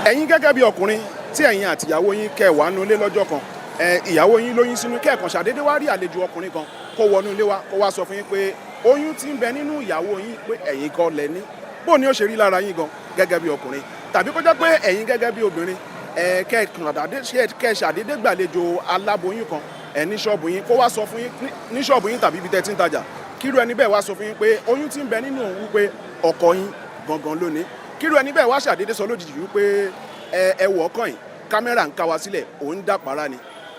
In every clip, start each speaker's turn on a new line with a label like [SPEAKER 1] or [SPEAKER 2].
[SPEAKER 1] ẹ̀yin gẹ́gẹ́ bí ọkùnrin tí ẹ̀yin àti ìyàwó yín kẹ́ wà nínú ilé lọ́jọ́ kan ìyàwó yín lóyún sínú kẹ́ẹ̀kan ṣàdédé wá rí àlejò ọkùnrin kan kó wọnú ilé wa kó wá sọ fún yín pé oyún tí ń bẹ nínú ìyàwó yín pé ẹ̀yin kọ́ lẹ ní bó ni ó ṣe rí lára yín gan gẹ́gẹ́ bí ọkùnrin tàbí kó jẹ́ pé ẹ̀yin gẹ́gẹ́ bí obìnrin kẹ́ ṣàdédé gbàlejò aláboyún kan ní ṣọ́ọ̀bù yín kó wá sọ fún yín ní ṣọ́ọ̀bù yín tàbí ibi tẹ́ ti ń tajà kíru ẹni bẹ́ẹ̀ wá sọ fún yín pé oyún tí ń bẹ nínú òun wípé ọkọ yín gangan lónìí kíru ẹni bẹ́ẹ̀ wá ṣàdédé sọ lójijì wípé ẹ wọ̀ ọkàn yìí kámẹ́rà ń ká wa sílẹ̀ òun dàpárá ni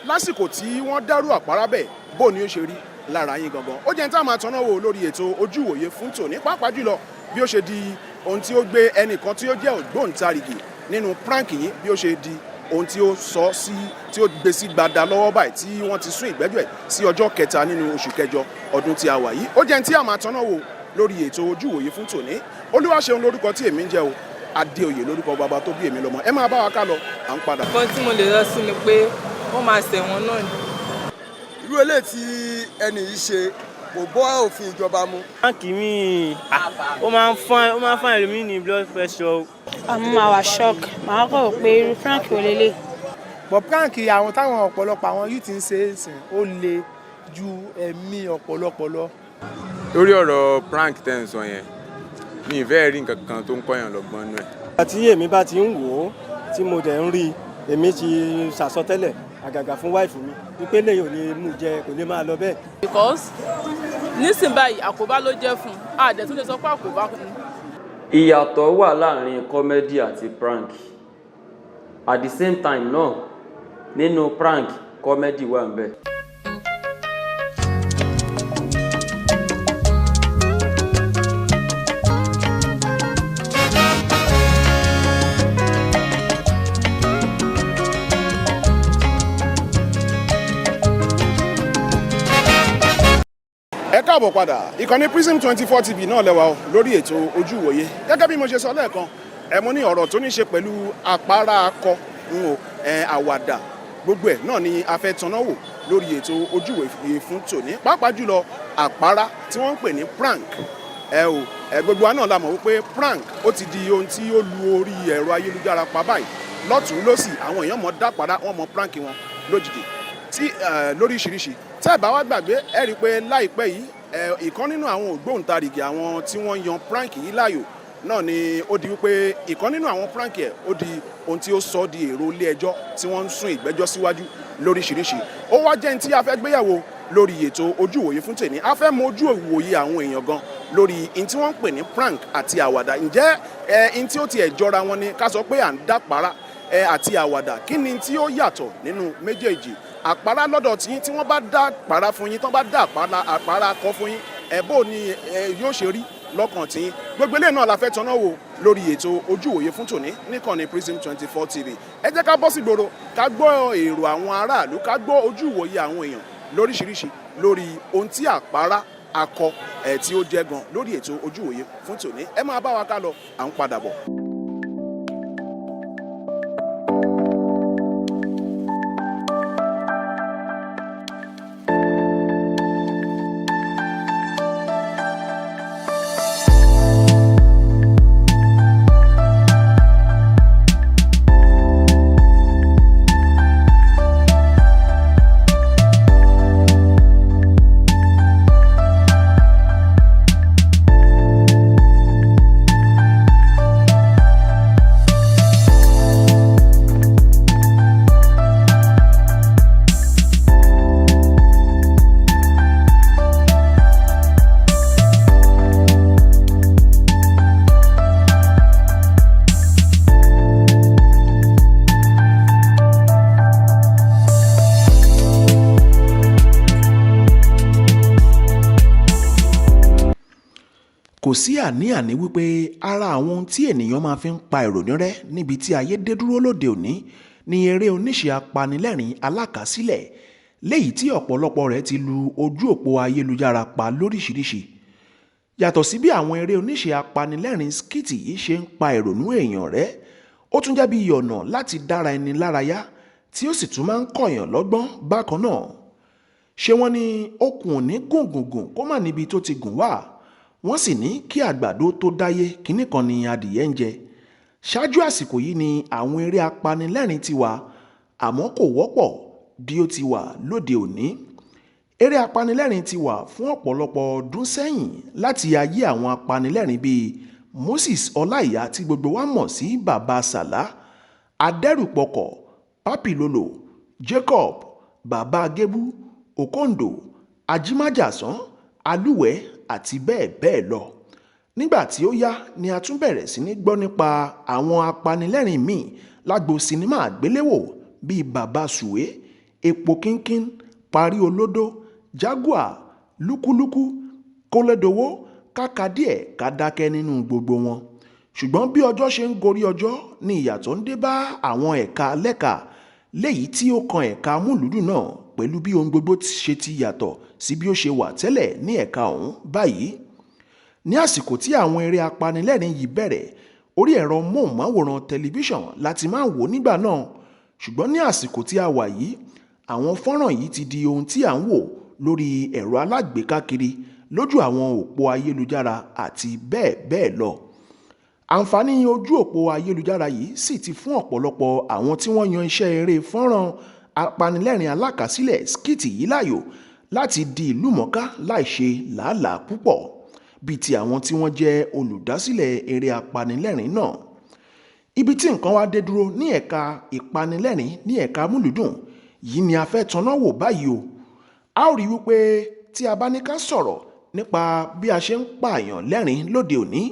[SPEAKER 1] lásìkò tí wọ́n dárú àpárá bẹ́ẹ̀ bó ni ó ṣe rí lára yín gangan ó jẹ́ ní táwọn àtọ́nà wò lórí ètò Ojúwòye fún tòní pàápàá jùlọ bí ó ṣe di ohun tí ó gbé ẹnìkan tí ó jẹ́ ògbóǹtarìgì nínú prank yìí bí ó ṣe di ohun tí ó sọ sí tí ó gbé sí gbada lọ́wọ́ báyìí tí wọ́n ti sún ìgbẹ́jọ́ ẹ̀ sí ọjọ́ kẹta nínú oṣù kẹjọ ọdún tí a wà yìí ó jẹ́ ní tí àwọn àtọ́nà wò lórí ètò Ojúwòye fún tòní Olúwaṣeun lórúkọ tí èmi ń jẹ́ o Adéoyè lórúkọ bàbá tó bí èmi lọ́mọ ẹ máa bá wa ká lọ à ń padà.
[SPEAKER 2] nǹkan tí mo lè lọ sí ni pé wọ́n máa ṣẹ̀wọ̀n náà ni.
[SPEAKER 3] irú eléyìí tí ẹnì yìí ṣe kò bọ́ òfin ìjọba mu.
[SPEAKER 4] báńkì mi ó máa ń fún ẹlòmíì ní blood pressure.
[SPEAKER 5] àmọ́ máa wà shock màá kọ̀ pé irú prank ò lélẹ̀.
[SPEAKER 6] bọ̀ prank àwọn táwọn ọ̀pọ̀lọpọ̀ àwọn youth ń ṣe é sìn ó le ju ẹ̀mí ọ̀pọ̀lọpọ̀ lọ.
[SPEAKER 7] lórí ọ̀rọ̀ prank tẹ́ ń sọ yẹn mi ìfẹ́ rí nǹkan kan tó ń kọ́yàn lọ́gbọ́n nú ẹ̀.
[SPEAKER 4] àti èmi bá ti ń wò ó tí mo dẹ̀ ń rí èmi ti ṣàsọtẹ́lẹ̀ àgàgà fún wáìfù mi wípé lẹ́yìn ò ní mú jẹ kò ní máa lọ bẹ́ẹ̀.
[SPEAKER 2] because nísìnyí báyìí àkóbá ló jẹ́ fún un àdẹ̀ tún lè sọ pé àkóbá ni.
[SPEAKER 8] ìyàtọ̀ wà láàrin comedy àti prank at the same time náà nínú prank comedy wà ń bẹ.
[SPEAKER 1] ẹ káàbọ̀ padà ìkànnì Prism 24 TV náà lẹ́wà o lórí ètò Ojúwòye gẹ́gẹ́ bí mo ṣe sọ lẹ́ẹ̀kan mo ní ọ̀rọ̀ tó ní ṣe pẹ̀lú àpárá akọ àwàdà gbogbo ẹ̀ náà ni a fẹ́ tanná wò lórí ètò Ojúwòye fún tòní pàápàá jùlọ àpárá tí wọ́n ń pè ní prank gbogbo wa náà la mọ̀ wípé prank ó ti di ohun tí ó lu orí ẹ̀rọ ayélujára pa báyìí lọ́tùn lósì àwọn èèyàn mọ̀ dápárá wọ́n mọ̀ prank wọn lójijì tí lóríṣiríṣi tẹ́ ẹ̀ bá wá gbàgbé ẹ rí i pé láìpẹ́ yìí ìkan nínú àwọn ògbóǹtarìgì àwọn tí wọ́n yan prank yìí láàyò náà ni ó di wípé ìkan nínú àwọn prank ẹ̀ ó di ohun tí ó sọ di èrò ilé ẹjọ́ tí wọ́n ń sún ìgbẹ́jọ́ síwájú lóríṣiríṣi ó wá jẹ́ ní tí a fẹ́ gbéyàwó lórí ètò Ojúwòye fún tèmi a fẹ́ mọ Ojúwòye àwọn èèyàn gan lórí in tí wọ́n ń pè ní prank àti àwàdà ǹjẹ́ in tí ó tiẹ̀ jọra wọn ni ká sọ pé à ń dápárá àti àwàdà kí ni tí ó yàtọ̀ nínú méjèèjì àpárá lọ́dọ̀ tí wọ́n bá dá àpárá fún yín tí wọ́n bá dá àpárá kọ́ fún yín bó ni yóò ṣe rí lọ́kàn tí gbogbo eléyìí náà la fẹ́ tanná wò lórí ètò Ojúwòye fún tòní níkànnì Prism 24 TV ẹ jẹ́ ká bọ́ sí gbòòrò ká gbọ́ èrò àwọn aráàlú ká gbọ́ ojúwòye àwọn èèyàn lóríṣiríṣi lórí ohun tí àpárá akọ tí ó jẹ́ gan lórí ètò Ojúwòye fún tòní ẹ máa bá wa ká lọ à ń padà bọ̀.
[SPEAKER 9] kò sí àní-àní wípé ara àwọn ohun tí ènìyàn máa fi ń pa ìrònú rẹ́ níbi tí ayé dé dúró lóde òní ni eré oníṣe apanilẹ́rìn alákàásílẹ̀ léyìí tí ọ̀pọ̀lọpọ̀ rẹ̀ ti lu ojú òpó ayélujára pa lóríṣiríṣi. Yàtọ̀ sí bí àwọn eré oníṣe apanilẹ́rìn skìtì yìí ṣe ń pa ìrònú èèyàn rẹ́, ó tún jẹ́ bí ọ̀nà láti dára ẹni lárayá tí ó sì tún máa ń kọ̀yàn lọ́gbọ́n bákan náà. Ṣé wọ́n ní okùn ò ní gùngùngùn kó má níbi tó ti gùn wá? Wọ́n sì ní kí àgbàdo tó dáyé kinní kan ni adìyẹ ń jẹ. ṣáájú àsìkò yìí ni àwọn eré apanilẹ́rìn ti wà àmọ́ kò wọ́pọ̀ bí ó ti wà lóde òní. Eré apanilẹ́rìn ti wà fún ọ̀pọ̀lọpọ̀ ọdún sẹ́yìn láti ayé àwọn apanilẹ́rìn bíi Moses Ọláìyá tí gbogbo wa mọ̀ sí Bàbá Sàlá, Adẹ́rùpọkọ̀, Pápìlólò, Jacob, Bàbá Gébú, Òkòǹdò, Ajímájàsán, Alúwẹ̀ àti bẹ́ẹ̀ bẹ́ẹ̀ lọ. Nígbà tí ó yá ni a tún bẹ̀rẹ̀ sí ní gbọ́ nípa àwọn apanilẹ́rìn míì lágbo sinimá àgbéléwò bíi Bàbá Sùwé, Epo Kínkín, Parí Olódó, Jaguar, Lúkúlúkú, Kólédowó, Kákadíẹ̀ Kádákẹ́ nínú gbogbo wọn. Ṣùgbọ́n bí ọjọ́ ṣe ń gorí ọjọ́ ni ìyàtọ̀ ń dé bá àwọn ẹ̀ka lẹ́ka léyìí tí ó kan ẹ̀ka amúlùúdùn náà pẹ̀lú bí ohun gbogbo ṣe ti yàtọ̀ sí bí ó ṣe wà tẹ́lẹ̀ ní ẹ̀ka ọ̀hún báyìí. Ní àsìkò tí àwọn eré apanilẹ́rìn yìí bẹ̀rẹ̀, orí ẹ̀rọ móhùnmáwòrán tẹlifíṣàn láti máa wò nígbà náà. Ṣùgbọ́n ní àsìkò tí a wà yìí, àwọn fọ́nrán yìí ti di ohun tí à ń wò lórí ẹ̀rọ alágbèéká kiri lójú àwọn òpó ayélujára àti bẹ́ẹ̀ bẹ́ẹ̀ lọ. Àǹfààní ojú òpó ayélujára yìí sì ti fún ọ̀pọ̀lọpọ̀ àwọn tí wọ́n yan iṣẹ́ eré fọ́nrán apanilẹ́rìn alákàsílẹ̀ skìtì yìí láàyò láti di ìlúmọ̀ọ́ká láìṣe làálàá púpọ̀ bíi ti àwọn tí wọ́n jẹ́ olùdásílẹ̀ eré apanilẹ́rìn náà. Ibi tí nǹkan wá dé dúró ní ẹ̀ka ìpanilẹ́rìn ní ẹ̀ka amúlùúdùn yìí ni a fẹ́ tanná wò báyìí o. A ó rí wípé tí a bá ní ká sọ̀rọ̀ nípa bí a ṣe ń pààyàn lẹ́rìn lóde òní,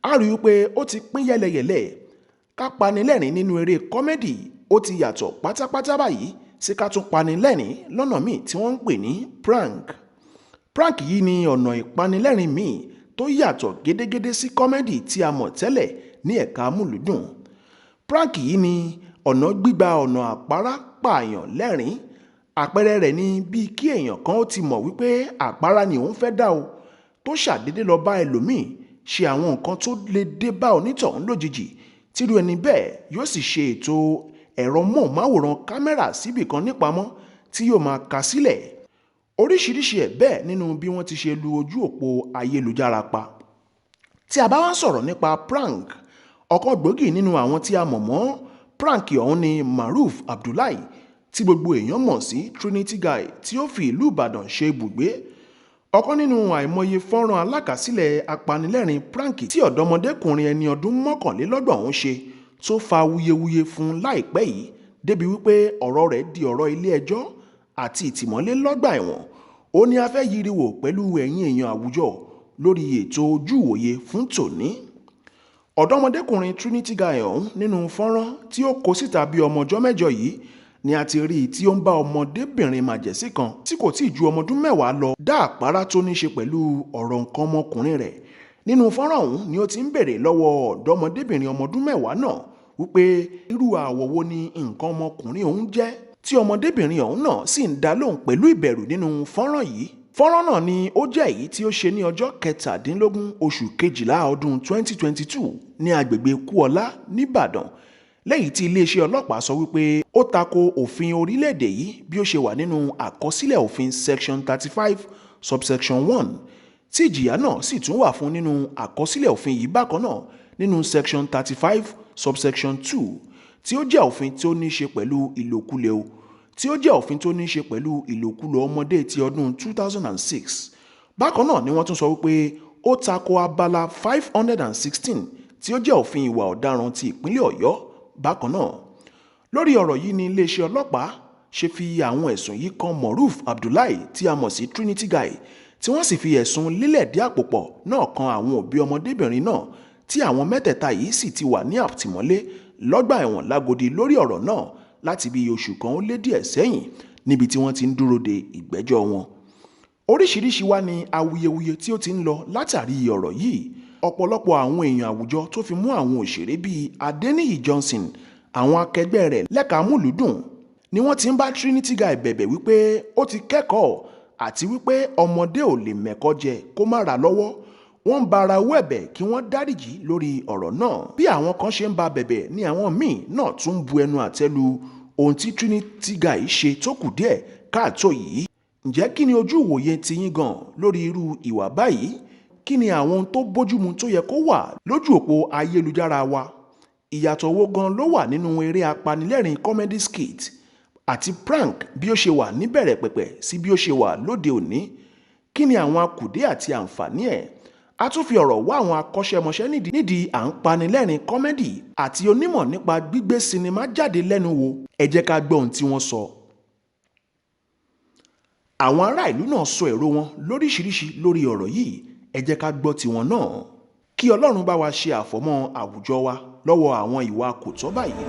[SPEAKER 9] a rí wípé ó ti pín yẹ́lẹyẹ̀lẹ. Ká panilẹ́rìn nínú eré kọ́mẹ́dì ó ti yàtọ̀ pátápátá báyìí sí ká tún panilẹ́rìn lọ́nà míì tí wọ́n ń pè ní prank. Prank yìí ni ọ̀nà ìpanilẹ́rìn míì tó yàtọ̀ gédégédé sí kọ́mẹ́dì tí a mọ̀ tẹ́lẹ̀ ní ẹ̀ka amúlùúdùn. Prank yìí ni ọ̀nà gbígba ọ̀nà àpárá pààyàn lẹ́rìn. Àpẹẹrẹ rẹ̀ ni bí kí èèyàn kan ó ti mọ̀ wípé àpárá ni òun fẹ́ dá o, tó ṣàdédé lọ bá ẹlòmíì ṣe àwọn nǹkan tó lè dé bá onítọ̀hún lójijì, tírú ẹni bẹ́ẹ̀ yóò sì ṣe ètò ẹ̀rọ móhùnmáwòrán kámẹ́rà síbì kan nípamọ́ tí yóò máa kà sílẹ̀. Oríṣiríṣi ẹ̀ bẹ́ẹ̀ nínú bí wọ́n ti ṣe lu ojú òpó ayélujára pa. Tí a bá wá sọ̀rọ̀ nípa prank, ọ̀kan gbòógì nínú àwọn tí a mọ̀ mọ́ prank ọ̀hún ni Maruf Abdullahi tí gbogbo èèyàn mọ̀ sí Trinity Guy tí ó fi ìlú Ìbàdàn ṣe ibùgbé. Ọ̀kan nínú àìmọye fọ́nrán alákàsílẹ̀ apanilẹ́rìn prank tí ọ̀dọ́mọdékùnrin ẹni ọdún 31 ọ̀hún ṣe tó fa wuyewuye fún láìpẹ́ yìí débi wípé ọ̀rọ̀ rẹ̀ di ọ̀rọ̀ ilé ẹjọ́ àti ìtìmọ́lé lọ́gbà ẹ̀wọ̀n. Ó ní a fẹ́ yiriwò pẹ̀lú ẹ̀yin èèyàn àwùjọ lórí ètò Ojúwòye fún tòní. Ọ̀dọ́mọdékùnrin Trinity Guy ọ̀hún nínú fọ́nrán tí ó kó síta bí ọmọ ọjọ́ mẹ́jọ yìí ni a ti rí tí ó ń bá ọmọdébìnrin màjẹ̀sín kan tí kò tíì ju ọmọ ọdún 10 lọ dá àpárá tó ní ṣe pẹ̀lú ọ̀rọ̀ nǹkan ọmọkùnrin rẹ̀. Nínú fọ́nrán ọ̀hún ni ó ti ń béèrè lọ́wọ́ ọ̀dọ́mọdébìnrin ọmọ ọdún 10 náà wípé irú àwọ̀ wo ni nǹkan ọmọkùnrin òun jẹ́, tí ọmọdébìnrin ọ̀hún náà sì ń dá lóhùn pẹ̀lú ìbẹ̀rù nínú fọ́nrán yìí. Fọ́nrán náà ni ó jẹ́ èyí tí ó ṣe ní ọjọ́ 17 oṣù kejìlá ọdún 2022 ní agbègbè Kúọlá nìbàdàn, lẹ́yìn tí iléeṣẹ́ ọlọ́pàá sọ wípé ó tako òfin orílẹ̀-èdè yìí bí ó ṣe wà nínú àkọsílẹ̀ òfin section 35 subsection 1 tí ìjìyà náà sì tún wà fún nínú àkọsílẹ̀ òfin yìí bákan náà nínú section 35 subsection 2 tí ó jẹ́ òfin tí ó ní ṣe pẹ̀lú ìlòkulẹ̀ o tí ó jẹ́ òfin tó ní ṣe pẹ̀lú ìlòkulò ọmọdé ti ọdún 2006. Bákan náà ni wọ́n tún sọ wípé ó tako abala 516 tí ó jẹ́ òfin ìwà ọ̀daràn ti ìpínlẹ̀ Ọ̀yọ́. Bákan náà, lórí ọ̀rọ̀ yìí ni iléeṣẹ́ ọlọ́pàá ṣe fi àwọn ẹ̀sùn yìí kan Maruf Abdullahi tí a mọ̀ sí Trinity Guy, tí wọ́n sì fi ẹ̀sùn lílẹ̀dí àpòpọ̀ náà kan àwọn òbí ọmọdébìnrin náà tí àwọn mẹ́tẹ̀ẹ̀ta yìí sì ti wà ní àtìmọ́lé lọ́gbà ẹ̀wọ̀n Lágòdì lórí ọ̀rọ̀ náà láti bí oṣù kan ó lé díẹ̀ sẹ́yìn níbi tí wọ́n ti ń dúró de ìgbẹ́jọ́ wọn. Oríṣiríṣi wá ní awuyewuye tí ó ti ń lọ látàrí ọ̀rọ̀ yìí. Ọ̀pọ̀lọpọ̀ àwọn èèyàn àwùjọ tó fi mú àwọn òṣèré bíi Adeniyi Johnson, àwọn akẹgbẹ́ rẹ̀ lẹ́ka amúlùúdùn ni wọ́n ti ń bá Trinity Guy bẹ̀bẹ̀ wípé ó ti kẹ́kọ̀ọ́ àti wípé ọmọdé ò lè mẹ́kọ́ jẹ kó má ra lọ́wọ́. Wọ́n ń ba ara wọ́ ẹ̀bẹ̀ kí wọ́n dáríjì lórí ọ̀rọ̀ náà. Bí àwọn kan ṣe ń ba bẹ̀bẹ̀ ni àwọn míì náà tún ń bu ẹnu àtẹ́ lu ohun tí Trinity Guy ṣe tó kù díẹ̀ káàtó yìí. Ǹjẹ́ kí ni ojú ìwòye tiyín gan lórí irú ìwà báyìí? Kí ni àwọn ohun tó bójúmu tó yẹ kó wà lójú òpó ayélujára wa? ìyàtọ̀ wo gan ló wà nínú eré apanilẹ́rìn comedy skit àti prank bí ó ṣe wà níbẹ̀rẹ̀ pẹ̀pẹ̀ sí bí ó ṣe wà lóde òní? Kí ni àwọn akùdé àti àǹfààní ẹ̀? A tún fi ọ̀rọ̀ wá àwọn akọ́ṣẹ́mọṣẹ́ nídìí à ń panilẹ́rìn comedy àti onímọ̀ nípa gbígbé sinimá jáde lẹ́nu wò. Ẹ jẹ́ ká gbọ́ ohun tí wọ́n sọ. Àwọn ará ìlú náà sọ èrò wọn lóríṣiríṣi lórí ọ̀rọ̀ yìí. Ẹ jẹ́ ká gbọ́ tiwọn náà. Kí Ọlọ́run bá wa ṣe àfọ̀mọ́ àwùjọ wa lọ́wọ́ àwọn ìwà kò tọ́ báyìí.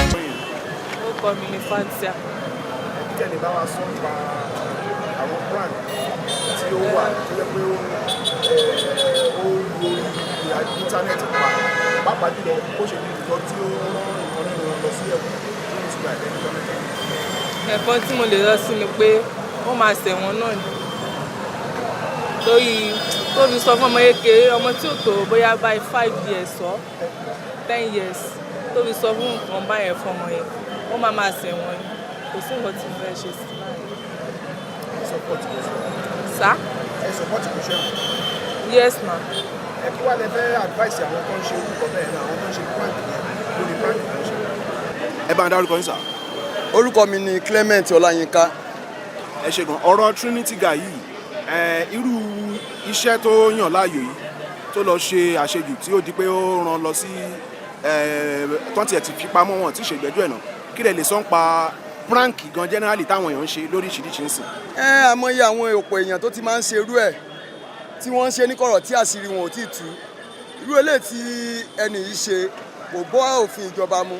[SPEAKER 2] Orúkọ mi ni Fantia.
[SPEAKER 1] Kí ẹni bá wa sọ nípa àwọn brand tí ó wà tó yẹ pé ó lo íńtánẹ́ẹ̀tì pa pàápàá jùlọ ó ṣe ní ìjọ tí ó rán nǹkan nínú wọn lọ sí ẹ̀wọ̀n tó ń ṣùgbọ́n àìlẹ́yìn gọ́ọ̀mẹ̀ntì.
[SPEAKER 2] Ẹ̀kọ́ tí mo lè lọ sí ni pé wọ́n máa ṣẹ̀wọ̀n náà ni. Torí tó fi sọ fún ọmọ kékeré, ọmọ tí ò tó bóyá báyìí 5 years or 10 years tó fi sọ fún nǹkan báyẹn fún ọmọ yẹn, wọ́n máa ṣẹ̀wọ̀n ni. Kò sí nǹkan tí mo fẹ́ ṣe sí báyìí. Sá?
[SPEAKER 1] Ẹ sọpọ́tì kò ṣe wọn.
[SPEAKER 2] Yes ma.
[SPEAKER 1] Ẹ kí wá lẹ fẹ́ advice àwọn tó ń ṣe orúkọ bẹ́ẹ̀ náà, àwọn tó ń ṣe prank yẹn lórí prank tó ń ṣe. Ẹ bá ń dárúkọ yín sà.
[SPEAKER 3] Orúkọ mi ni Clement Ọláyínká.
[SPEAKER 1] Ẹ ṣe gan ọ̀rọ̀ Trinity guy yìí irú iṣẹ́ tó yàn láàyò yìí tó lọ ṣe àṣejù tí ó di pé ó rán lọ sí tọ́ntì ẹ̀ ti fi pamọ́ wọn tí ìṣègbẹ́jọ́ ẹ̀ náà kí lẹ lè sọ ń pa prank gan generally táwọn èèyàn ń ṣe lóríṣiríṣi ń sìn.
[SPEAKER 3] Àmọye àwọn òpó èèyàn tó ti máa ń ṣe irú ẹ̀ tí wọ́n ń ṣe ní kọ̀rọ̀ tí àṣírí wọn ò tí ì tú. Irú eléyìí tí ẹnì yìí ṣe kò bọ́ òfin ìjọba mu.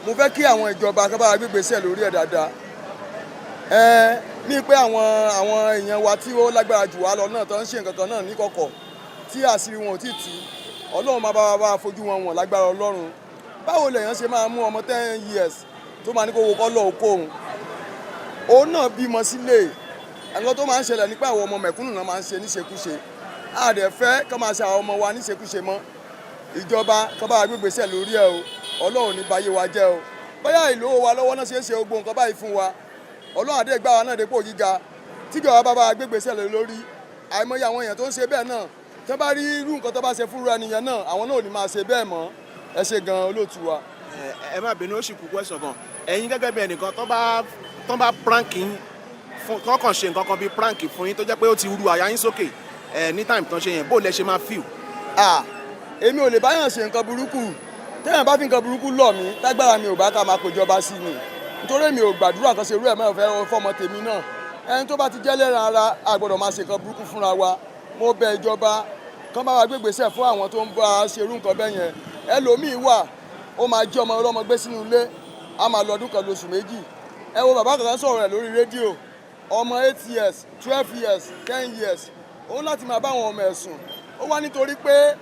[SPEAKER 3] Mo fẹ́ kí àwọn ìjọba ká bá wa gbé ìgbésẹ̀ lórí ẹ̀ dáadáa. Ní pé àwọn èèyàn wa tí ó lágbára jù wá lọ náà tó ń ṣe nǹkan kan náà ní kọ̀kọ̀ tí àṣírí wọn ò tí ì tú. Ọlọ́run máa bá wa fojú wọn wọ̀n lágbára Ọlọ́run. Báwo lèèyàn ṣe máa mú ọmọ 10 years tó máa ní kó wo kọ́lọ̀ okó òun? Òun náà bímọ sílé. Ẹ̀gbọ́n tó máa ń ṣẹlẹ̀ nípa àwọn ọmọ mẹ̀kúnnù náà máa ń ṣe níṣekúṣe. A dẹ̀ fẹ́ kó máa ṣe àwọn ọmọ wa níṣekúṣe mọ́. Ìjọba kó bá wa gbé ìgbésẹ̀ lórí ẹ̀ o. Ọlọ́run ní báyé wa jẹ́ o. Bóyá ìlówó wa lọ́wọ́ náà ṣe é ṣe gbogbo nǹkan báyìí fún wa. Ọlọ́run àdé gbá wa náà dépò gíga. Tíjọba bá wa gbé ìgbésẹ̀ lórí. Àìmọye àwọn èèyàn tó ń ṣe bẹ́ẹ̀ náà. Tó bá rí irú nǹkan tó bá ṣe fúnra ẹnìyàn náà, àwọn náà ò ní máa ṣe bẹ́ẹ̀ mọ́. Ẹ ṣe gan olóòtú wa.
[SPEAKER 1] Ẹ má bínú ó sì kú question gan. Ẹ̀yin gẹ́gẹ́ bí ẹnìkan tó bá prank yín tó kàn ṣe nǹkan kan bíi prank fún yín tó jẹ́ pé ó ti ru àyà yín sókè ní time tán ṣe yẹn bó lẹ ṣe máa feel.
[SPEAKER 3] Èmi ò lè báyàn ṣe nǹkan burúkú. Téèyàn bá fi nǹkan burúkú lọ̀ mí tágbára mi ò bá ká máa pèjọba sí mi. Nítorí mi ò gbàdúrà kan ṣe irú ẹ̀ mọ́ ìfẹ́ fọmọ tèmi náà. Ẹni tó bá ti jẹ́ lẹ́ran ara a gbọ́dọ̀ máa ṣe nǹkan burúkú fúnra wa. Mo bẹ̀ ìjọba kán bá wa gbé ìgbésẹ̀ fún àwọn tó ń bá a ṣe irú nǹkan bẹ́ẹ̀ yẹn. Ẹlòmíì wà ó máa jí ọmọ ọlọ́mọ gbé sínú ilé a máa lọ ọdún kan lóṣù méjì. Ẹ wo bàbá kan sọ̀rọ̀ rẹ̀ lórí rédíò ọmọ 8 years 12 years 10 years òun láti máa bá àwọn ọmọ ẹ̀ sùn. Ó wá nítorí pé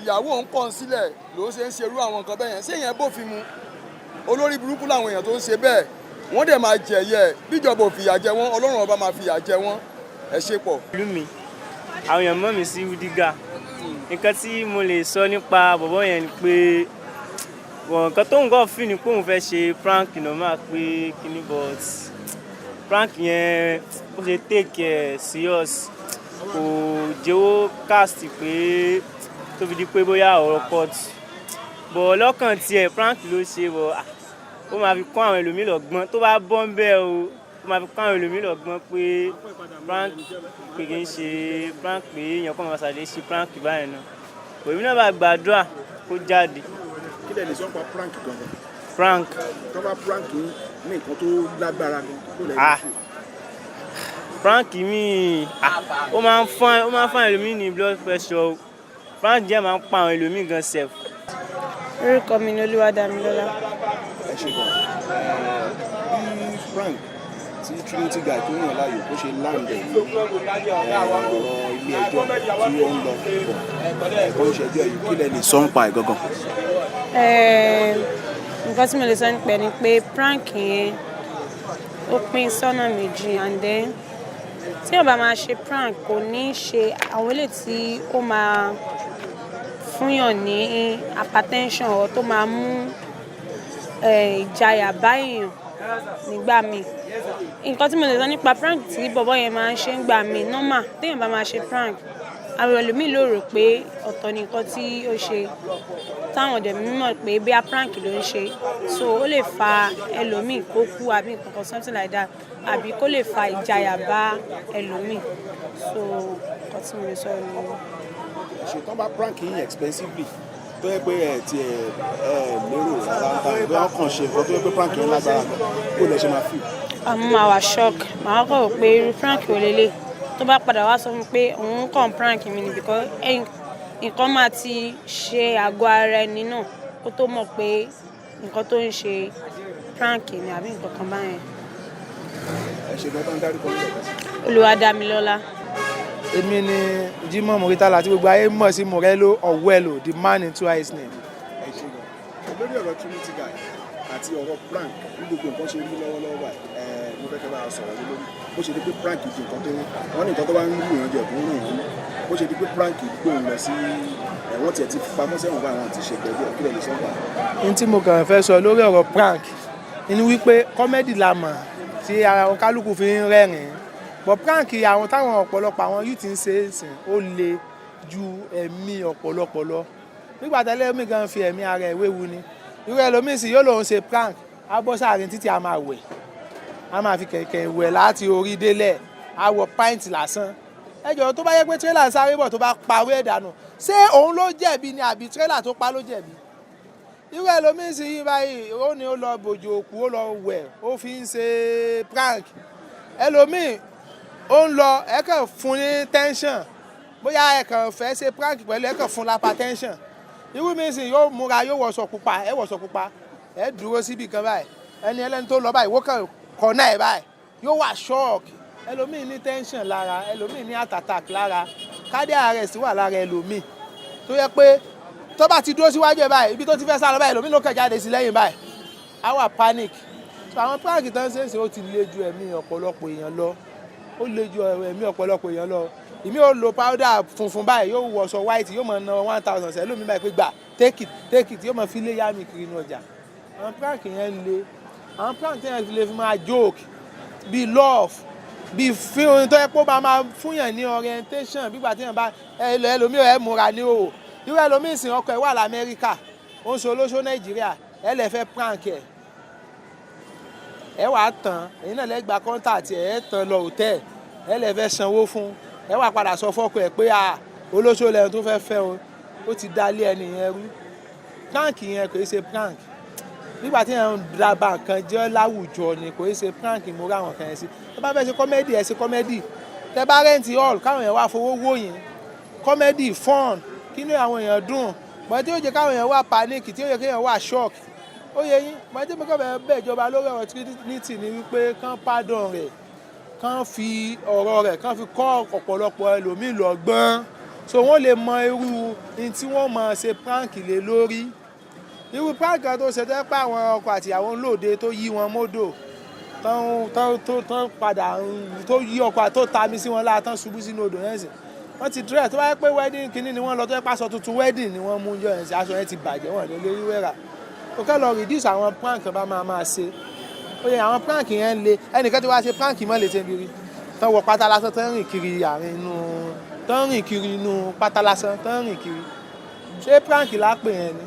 [SPEAKER 3] ìyàwó òun kọ̀ ń sílẹ̀ ló ń ṣe ń ṣerú àwọn nǹkan bẹ́ẹ̀ yẹn. Ṣé ìyẹn bófin mu? Olórí burúkú làwọn èèyàn tó ń ṣe bẹ́ẹ̀ wọ́n dẹ̀ máa jẹ̀yẹ bíjọba ò fìyà jẹ wọ́n Ọlọ́run ọba máa fìyà jẹ wọ́n. Ẹ ṣe pọ̀.
[SPEAKER 10] Ìlú mi àwọn èèyàn mọ̀ mí sí Udiga. Nǹkan tí mo lè sọ nípa bọ̀bọ́ yẹn ni pé nǹkan tó ń gọ́ fún ni pé òun fẹ́ ṣe prank normal pé kíní but prank yẹn ó ṣe take ẹ̀ serious kò jẹ́wọ́ cast pé tó fi di pé bóyá ọ̀rọ̀ court bọ̀ lọ́kàn tiẹ̀ prank ló ṣe bọ̀ ó máa fi kọ́ àwọn ẹlòmíì lọ́gbọ́n tó bá bọ́ ń bẹ́ẹ̀ o ó máa fi kọ́ àwọn ẹlòmíì lọ́gbọ́n pé prank pé kì í ṣe prank pé èèyàn kọ́ máa ṣàlẹ́ ṣe prank báyìí náà òbí náà bá gbàdúrà kó jáde.
[SPEAKER 1] Kí lẹ lè sọ pa prank gangan?
[SPEAKER 10] Prank.
[SPEAKER 1] Tó bá prank ní nǹkan tó lágbára gan tó lè ṣe.
[SPEAKER 10] Prank mi ó máa ń fún ẹlòmíì ní blood pressure. Prank jẹ́ máa ń pa àwọn ẹlòmíì gan sef.
[SPEAKER 5] Orúkọ mi ni Olúwadámilọ́lá.
[SPEAKER 1] Ẹ ṣe gan. Bí prank tí Trinity guy tó yàn láàyò bó ṣe láǹdẹ̀ ní ọ̀rọ̀ ilé ẹjọ́ tí ó ń lọ bọ̀ ẹ̀kọ́ ìṣẹ́jọ́ yìí kí lẹ lè sọ ń pa ẹ̀ gangan.
[SPEAKER 5] Nǹkan tí mo lè sọ nípa ni pé prank yẹn ó pín sọ́nà méjì and then tí ó bá máa ṣe prank kò ní ṣe àwọn eléyìí tí ó máa fúnyàn ní hypertension or tó máa mú ìjayà bá èèyàn nígbà míì. Nǹkan tí mo lè sọ nípa prank tí bọ̀bọ́ yẹn máa ń ṣe ń gbà mí normal téèyàn bá máa ṣe prank àwọn ẹlòmíì ló rò pé ọ̀tọ̀ ni nǹkan tí ó ṣe táwọn ọ̀dẹ̀ mímọ̀ pé bí a prank ló ń ṣe so ó lè fa ẹlòmíì kó kú àbí nǹkan kan something like that àbí kó lè fa ìjayà bá ẹlòmíì so nǹkan tí mo lè sọ ni.
[SPEAKER 1] ṣètò bá prank yín expensively tó yẹ pé ẹ ti lérò rárá bí wọn kàn ṣe nǹkan tó yẹ pé prank yín lágbára kó lè ṣe máa fi.
[SPEAKER 5] àmọ́ màá wà shock màá kọ̀ pé irú prank ò lélẹ̀ tó bá padà wá sọ fún mi pé òun kàn prank mi ni because nǹkan máa ti ṣe àgọ́ ara ẹni náà kó tó mọ̀ pé nǹkan tó ń ṣe prank ni àbí nǹkan kan báyẹn.
[SPEAKER 1] ẹ ṣe gbọ́dọ̀ ń dárúkọ ní ẹ̀ka sí.
[SPEAKER 5] Olúwadámilọ́lá.
[SPEAKER 6] èmi ni Jimoh Muritala tí gbogbo ayé mọ̀ sí Morello Ọ̀wẹ́lò the man in two eyes name.
[SPEAKER 1] ẹ ṣe gan lórí ọ̀rọ̀ Trinity guy àti ọ̀rọ̀ prank ní gbogbo nǹkan ṣe rí lọ́wọ́lọ́wọ́ báyìí mo fẹ́ kẹ́ bá a sọ̀rọ̀ lé lórí bó ṣe di pé prank di nǹkan tó wọ́n ní nǹkan tó bá ń lù yàn jẹ̀ tó ń rìn yín bó ṣe di pé prank gbóhùn lọ sí ẹ̀wọ̀n tiẹ̀ ti pamọ́ sẹ́wọ̀n báyìí wọ́n ti ṣe pẹ̀lú ọ̀kílẹ̀ lè sọ́gbà.
[SPEAKER 6] n tí mo kàn fẹ́ sọ lórí ọ̀rọ̀ prank ni wípé kọ́mẹ́dì la mọ̀ tí ara wọn kálukú fi ń rẹ́rìn-ín but prank àwọn táwọn ọ̀pọ̀lọpọ̀ àwọn youth ń ṣe é sìn ó le ju ẹ̀mí ọ̀pọ̀lọpọ̀ lọ nígbà tẹ́lẹ̀ mi gan fi ẹ̀mí ara ẹ̀ wéwu ni irú ẹlòmíì sì yóò lòun ṣe prank á bọ́ sáàrin títí a máa wẹ̀ a máa fi kẹ̀kẹ́ wẹ̀ láti orí délẹ̀ a wọ pint lásán ẹjọ́ tó bá yẹ pé tírélà ń sáré bọ̀ tó bá parọ́ ẹ̀ dànù ṣé òun ló jẹ̀bi ni àbí tírélà tó pa ló jẹ̀bi irú ẹlòmíì sì yí báyìí ó ní ó lọ bòjò òkú ó lọ wẹ̀ ó fi ń ṣe prank ẹlòmíì ó ń lọ ẹ kàn fún ní tension bóyá ẹ kàn fẹ́ ṣe prank pẹ̀lú ẹ kàn fún lápá tension irú mi sì yóò múra yóò wọṣọ pupa ẹ wọṣọ pupa ẹ dúró síbi kan báyìí ẹni ẹlẹ́ni tó lọ báyìí wọ́n kàn kọ́nà ẹ̀ báyìí yóò wà shock ẹlòmíì ní tension lára ẹlòmíì ní heart attack lára cardiac arrest wà lára ẹlòmíì tó yẹ pé tó bá ti dúró síwájú ẹ báyìí ibi tó ti fẹ́ sá lọ báyìí ẹlòmíì ló kàn jáde sí lẹ́yìn báyìí á wà panic so àwọn prank tó ń ṣe é ṣe ó ti le ju ẹ̀mí ọ̀pọ̀lọpọ̀ èèyàn lọ ó le ju ẹ̀mí ọ̀pọ̀lọpọ̀ èèyàn lọ ìmí ò lo powder funfun báyìí yóò wọṣọ white yóò máa ná 1000 ṣẹlẹ̀ lómi báyìí pé gbà take it yóò máa fi lé yá mi kiri inú ọjà àwọn prank yẹn le àwọn prank yẹn fi lè fi máa joke bíi love bíi fíìmù tó yẹ kó máa fúnyàn ní orientation bígbà tí yẹn bá ẹlòmíì ẹ múra ní o irú ẹlòmíì sìn ọkọ ẹ wà lamẹ́ríkà ó ń ṣe olóṣó nàìjíríà ẹ lè fẹ́ prank ẹ wàá tán èyí náà lẹ́gbàá contact ẹ tán lọ hòtẹ́ẹ̀ ẹ lè fẹ́ sanwó fún ẹ wà padà sọ fọ́kọ ẹ pé olóṣó lẹ́nu tó fẹ́ fẹ́ o ó ti dálé ẹni yẹn rú prank yẹn kò í ṣe prank nígbà tí yẹn ń dábàá nǹkan jẹ́ láwùjọ ni kò í ṣe prank mo rá àwọn kan yẹn sí tẹ bá fẹ́ ṣe kọ́mẹ́dì ẹ ṣe kọ́mẹ́dì tẹ bá rẹ́ǹtì hall káwọn èèyàn wá fowó wó yín kọ́mẹ́dì fun kí ni àwọn èèyàn dùn mọ̀ tí yóò jẹ́ káwọn èèyàn wá panic tí yóò jẹ́ kéèyàn wá shock ó yẹ yín mọ̀ tí mo kọ́ bẹ̀ ìjọba lórí ọ̀rọ̀ Trinity ni wípé kán pardon rẹ̀ kán fi ọ̀rọ̀ rẹ̀ kán fi kọ́ ọ̀pọ̀lọpọ̀ ẹlòmíì lọ́gbọ́n so wọ́n lè mọ irú ní tí wọ́n mọ̀ ṣe prank lé lórí irú prank tó ṣe tẹ́ pé àwọn ọkọ àtìyàwó ń lòde tó yí wọn mọ́dò tán padà tó yí ọkọ tó ta mi sí wọn lára tán ṣubú sínú odò yẹn sì wọ́n ti dírẹ̀ tó bá yẹ pé wedding kínní ni wọ́n lọ tó yẹ pásọ tuntun wedding ni wọ́n mú jọ yẹn sí aṣọ yẹn ti bàjẹ́ wọ́n lé lórí wẹ́rà kò kẹ́ lọ reduce àwọn prank bá máa ṣe ó yẹ àwọn prank yẹn le ẹnìkan tí wàá ṣe prank mọ́ lè ṣe bíi tán wọ pátá lásán tán rìn kiri àárín inú tán rìn kiri inú pátá lásán tán rìn kiri ṣé prank lápè yẹn ni